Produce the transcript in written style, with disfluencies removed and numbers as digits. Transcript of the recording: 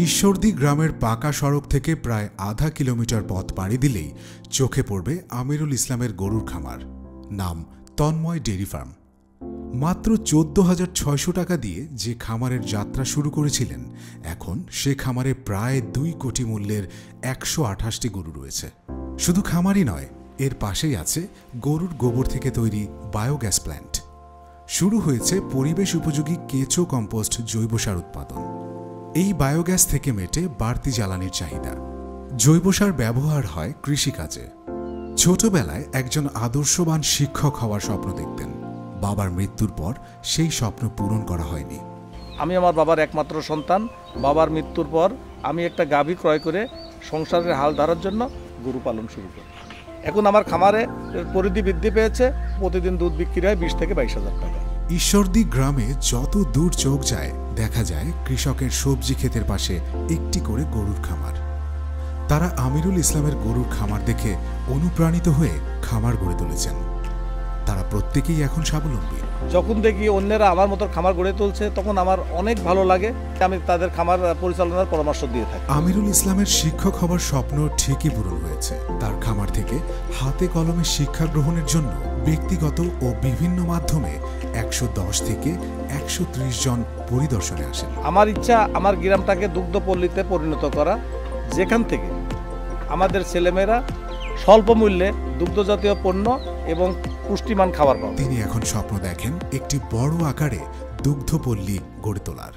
ঈশ্বরদী গ্রামের পাকা সড়ক থেকে প্রায় আধা কিলোমিটার পথ পাড়ি দিলেই চোখে পড়বে আমিরুল ইসলামের গরুর খামার। নাম তন্ময় ডেইরি ফার্ম। মাত্র 14,600 টাকা দিয়ে যে খামারের যাত্রা শুরু করেছিলেন, এখন সে খামারে প্রায় 2 কোটি মূল্যের 128টি গরু রয়েছে। শুধু খামারই নয়, এর পাশেই আছে গরুর গোবর থেকে তৈরি বায়োগ্যাস প্ল্যান্ট। শুরু হয়েছে পরিবেশ উপযোগী কেঁচো কম্পোস্ট জৈব সার উৎপাদন। এই বায়োগ্যাস থেকে মেটে বাড়তি জ্বালানির চাহিদা। জৈব সার ব্যবহার হয় কৃষিকাজে। ছোটবেলায় একজন আদর্শবান শিক্ষক হওয়ার স্বপ্ন দেখতেন। বাবার মৃত্যুর পর সেই স্বপ্ন পূরণ করা হয়নি। আমি আমার বাবার একমাত্র সন্তান। বাবার মৃত্যুর পর আমি একটা গাভী ক্রয় করে সংসারের হাল ধরার জন্য গরু পালন শুরু করি। এখন আমার খামারে পরিধি বৃদ্ধি পেয়েছে। প্রতিদিন দুধ বিক্রি হয় 20 থেকে 22,000 টাকা। ঈশ্বরদী গ্রামে যত দূর চোখ যায়, দেখা যায় কৃষকের সবজি ক্ষেতের পাশে একটি করে গরুর খামার। তারা আমিরুল ইসলামের গরুর খামার দেখে অনুপ্রাণিত হয়ে খামার গড়ে তুলেছেন। তারা প্রত্যেকেই এখন স্বাবলম্বী। যখন দেখি অন্যেরা আমার মতো খামার গড়ে তুলছে, তখন আমার অনেক ভালো লাগে। আমি তাদের খামার পরিচালনার পরামর্শ দিয়ে থাকি। আমিরুল ইসলামের শিক্ষক হওয়ার স্বপ্ন ঠিকই পূরণ হয়েছে। তার খামার থেকে হাতে কলমে শিক্ষা গ্রহণের জন্য ব্যক্তিগত ও বিভিন্ন মাধ্যমে 110 থেকে 130 জন পরিদর্শনে আসেন। আমার ইচ্ছা আমার গ্রামটাকে দুগ্ধপল্লীতে পরিণত করা, যেখান থেকে আমাদের ছেলেমেয়েরা স্বল্প মূল্যে দুগ্ধজাতীয় পণ্য এবং পুষ্টিমান খাবার পাবে। তিনি এখন স্বপ্ন দেখেন একটি বড় আকারে দুগ্ধপল্লী গড়ে তোলার।